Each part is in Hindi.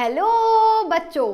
हेलो बच्चों,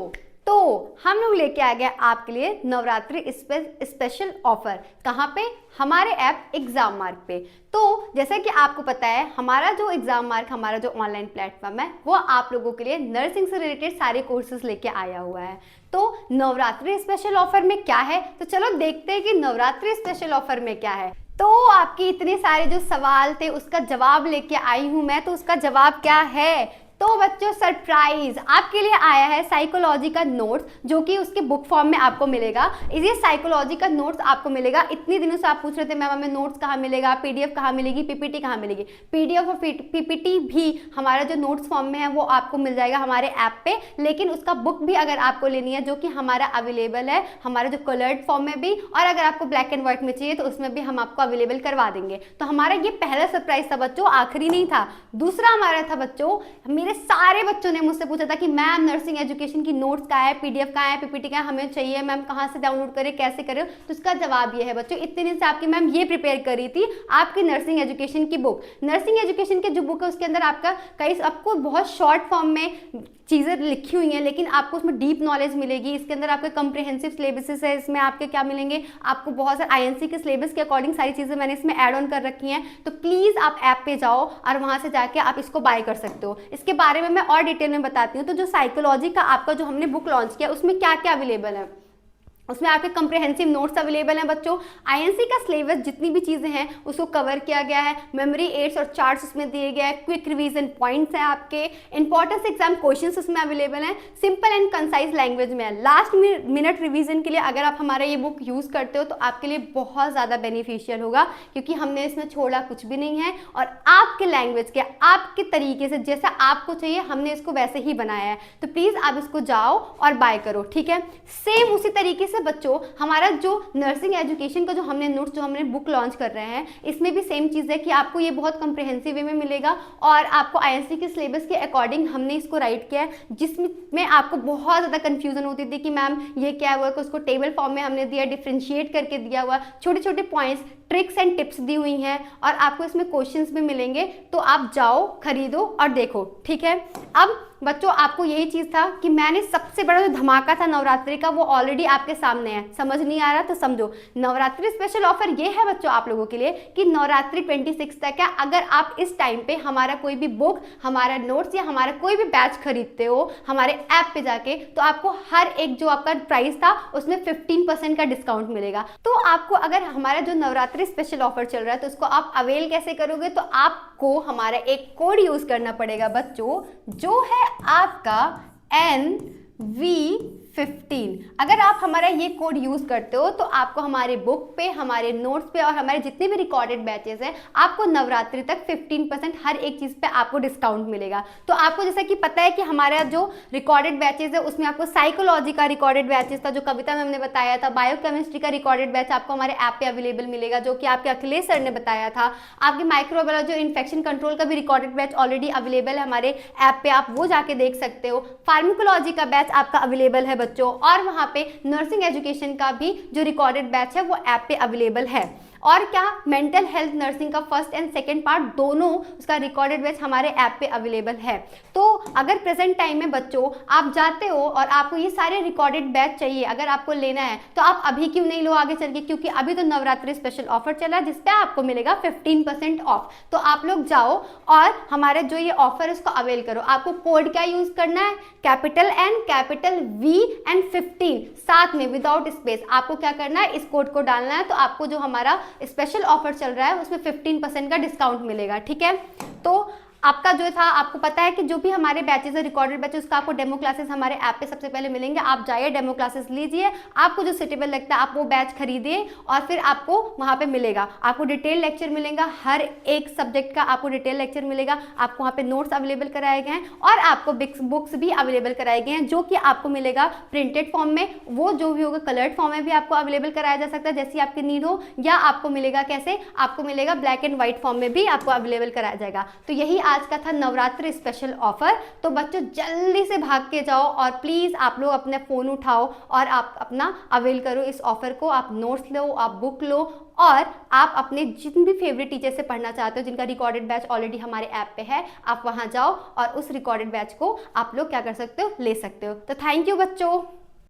तो हम लोग लेके आ गए आपके लिए नवरात्रि स्पेशल ऑफर। कहाँ पे? हमारे ऐप एग्जाम मार्क पे। तो जैसा कि आपको पता है, हमारा जो एग्जाम मार्क, हमारा जो ऑनलाइन प्लेटफॉर्म है, वो आप लोगों के लिए नर्सिंग से रिलेटेड सारे कोर्सेज लेके आया हुआ है। तो नवरात्रि स्पेशल ऑफर में क्या है, तो चलो देखते हैं कि नवरात्रि स्पेशल ऑफर में क्या है। तो आपके इतने सारे जो सवाल थे उसका जवाब लेके आई हूं मैं। तो उसका जवाब क्या है? तो बच्चों, सरप्राइज आपके लिए आया है साइकोलॉजी का नोट्स, जो कि उसके बुक फॉर्म में आपको मिलेगा। ये साइकोलॉजी का नोट्स आपको मिलेगा। इतने दिनों से आप पूछ रहे थे मैम हमें नोट्स कहाँ मिलेगा, पीडीएफ कहाँ मिलेगी, पीपीटी कहाँ मिलेगी। पीडीएफ और पीपीटी भी हमारा जो नोट्स फॉर्म में है वो आपको मिल जाएगा हमारे ऐप पे। लेकिन उसका बुक भी अगर आपको लेनी है, जो कि हमारा अवेलेबल है, हमारा जो कलर्ड फॉर्म में भी, और अगर आपको ब्लैक एंड व्हाइट में चाहिए तो उसमें भी हम आपको अवेलेबल करवा देंगे। तो हमारा ये पहला सरप्राइज था बच्चों, आखिरी नहीं था। दूसरा हमारा था बच्चों, मेरे सारे बच्चों ने मुझसे पूछा था कि मैम नर्सिंग एजुकेशन की नोट्स कहाँ है, पीडीएफ कहाँ है, पीपीटी कहाँ है, हमें चाहिए मैम, कहाँ से डाउनलोड करें, कैसे करें। तो इसका जवाब ये है बच्चों, इतने दिन से आपकी मैम ये प्रिपेयर कर रही थी आपकी नर्सिंग एजुकेशन की बुक। नर्सिंग एजुकेशन की जो बुक है उसके अंदर आपको बहुत शॉर्ट फॉर्म में चीज़ें लिखी हुई हैं, लेकिन आपको उसमें डीप नॉलेज मिलेगी। इसके अंदर आपके कंप्रिहेंसिव सिलेबसेस है, इसमें आपके क्या मिलेंगे, आपको बहुत सारे आईएनसी के सिलेबस के अकॉर्डिंग सारी चीज़ें मैंने इसमें ऐड ऑन कर रखी हैं। तो प्लीज़ आप ऐप पे जाओ और वहाँ से जाके आप इसको बाय कर सकते हो। इसके बारे में मैं और डिटेल में बताती हूँ। तो जो साइकोलॉजी का आपका जो हमने बुक लॉन्च किया, उसमें क्या क्या अवेलेबल है, उसमें आपके कंप्रिहेंसिव नोट्स अवेलेबल हैं बच्चों। आईएनसी का सिलेबस जितनी भी चीज़ें हैं उसको कवर किया गया है। मेमोरी एड्स और चार्ट्स उसमें दिए गए हैं। क्विक रिवीजन पॉइंट्स हैं, आपके इंपॉर्टेंस एग्जाम क्वेश्चंस उसमें अवेलेबल हैं। सिंपल एंड कंसाइज लैंग्वेज में है। लास्ट मिनट रिवीजन के लिए अगर आप हमारा ये बुक यूज़ करते हो तो आपके लिए बहुत ज़्यादा बेनिफिशियल होगा, क्योंकि हमने इसमें छोड़ा कुछ भी नहीं है और आपके लैंग्वेज के, आपके तरीके से जैसा आपको चाहिए हमने इसको वैसे ही बनाया है। तो प्लीज़ आप इसको जाओ और बाय करो, ठीक है। सेम उसी तरीके से बच्चों, हमारा जो नर्सिंग एजुकेशन का जो हमने नोट्स, जो हमने बुक लॉन्च कर रहे हैं, इसमें भी सेम चीज़ है कि आपको ये बहुत कंप्रिहेंसिव वे में मिलेगा और आपको आईएनसी के सिलेबस के अकॉर्डिंग हमने इसको राइट किया है। जिसमें आपको बहुत ज़्यादा कंफ्यूजन होती थी कि मैम ये क्या हुआ, उसको टेबल फॉर्म में हमने दिया, डिफ्रेंशिएट करके दिया हुआ, छोटे छोटे पॉइंट्स, ट्रिक्स एंड टिप्स दी हुई हैं और आपको इसमें क्वेश्चंस भी मिलेंगे। तो आप जाओ, खरीदो और देखो, ठीक है। अब बच्चों, आपको यही चीज़ था कि मैंने सबसे बड़ा जो धमाका था नवरात्रि का वो ऑलरेडी आपके सामने है। समझ नहीं आ रहा तो समझो, नवरात्रि स्पेशल ऑफर ये है बच्चों आप लोगों के लिए कि नवरात्रि 26 तक है। अगर आप इस टाइम पे हमारा कोई भी बुक, हमारा नोट्स या हमारा कोई भी बैच खरीदते हो हमारे ऐप पे जाके, तो आपको हर एक जो आपका प्राइस था उसमें 15% का डिस्काउंट मिलेगा। तो आपको अगर हमारा जो नवरात्रि स्पेशल ऑफर चल रहा है तो उसको आप अवेल कैसे करोगे, तो आपको हमारा एक कोड यूज करना पड़ेगा बच्चों, जो है आपका NV15। अगर आप हमारा ये कोड यूज करते हो तो आपको हमारे बुक पे, हमारे नोट्स पे और हमारे जितने भी रिकॉर्डेड बैचेस हैं, आपको नवरात्रि तक 15% हर एक चीज पे आपको डिस्काउंट मिलेगा। तो आपको जैसा कि पता है कि हमारा जो रिकॉर्डेड बैचेस है उसमें आपको साइकोलॉजी का रिकॉर्डेड बैचेस था जो कविता मैम ने बताया था, बायोकेमिस्ट्री का रिकॉर्डेड बैच आपको हमारे ऐप पे अवेलेबल मिलेगा जो कि आपके अखिलेश सर ने बताया था। आपके माइक्रोबायोलॉजी और इन्फेक्शन कंट्रोल का भी रिकॉर्डेड बैच ऑलरेडी अवेलेबल है हमारे ऐप पे, आप वो जाके देख सकते हो। फार्माकोलॉजी का बैच आपका अवेलेबल है बच्चों, और वहाँ पे नर्सिंग एजुकेशन का भी जो रिकॉर्डेड बैच है वो ऐप पे अवेलेबल है। और क्या, मेंटल हेल्थ नर्सिंग का फर्स्ट एंड सेकंड पार्ट दोनों उसका रिकॉर्डेड बैच हमारे ऐप पे अवेलेबल है। तो अगर प्रेजेंट टाइम में बच्चों आप जाते हो और आपको ये सारे रिकॉर्डेड बैच चाहिए, अगर आपको लेना है तो आप अभी क्यों नहीं लो आगे चल के, क्योंकि अभी तो नवरात्रि स्पेशल ऑफर चला है जिसपे आपको मिलेगा 15% ऑफ। तो आप लोग जाओ और हमारे जो ये ऑफर है उसको अवेल करो। आपको कोड क्या यूज करना है, capital N, capital V and 15 साथ में विदाउट स्पेस। आपको क्या करना है, इस कोड को डालना है, तो आपको जो हमारा स्पेशल ऑफर चल रहा है उसमें 15% का डिस्काउंट मिलेगा, ठीक है। तो आपका जो था, आपको पता है कि जो भी हमारे बैचेस है, रिकॉर्डेड बैचेस, उसका आपको डेमो क्लासेस हमारे ऐप पे सबसे पहले मिलेंगे। आप जाइए, डेमो क्लासेस लीजिए, आपको जो सुटेबल लगता है आप वो बैच खरीदिए और फिर आपको वहाँ पे मिलेगा, आपको डिटेल लेक्चर मिलेगा, हर एक सब्जेक्ट का आपको डिटेल लेक्चर मिलेगा। आपको वहाँ पे नोट्स अवेलेबल कराए गए हैं और आपको बुक्स भी अवेलेबल कराए गए हैं जो कि आपको मिलेगा प्रिंटेड फॉर्म में, वो जो भी होगा कलर्ड फॉर्म में भी आपको अवेलेबल कराया जा सकता है जैसी आपकी नीड हो, या आपको मिलेगा कैसे, आपको मिलेगा ब्लैक एंड व्हाइट फॉर्म में भी आपको अवेलेबल कराया जाएगा। तो यही आज का था नवरात्रि स्पेशल ऑफर। तो बच्चों जल्दी से भाग के जाओ और प्लीज़ आप लोग अपने फ़ोन उठाओ और आप अपना अवेल करो इस ऑफर को। आप नोट्स लो, आप बुक लो और आप अपने जिन भी फेवरेट टीचर से पढ़ना चाहते हो, जिनका रिकॉर्डेड बैच ऑलरेडी हमारे ऐप पे है, आप वहाँ जाओ और उस रिकॉर्डेड बैच को आप लोग क्या कर सकते हो, ले सकते हो। तो थैंक यू बच्चों।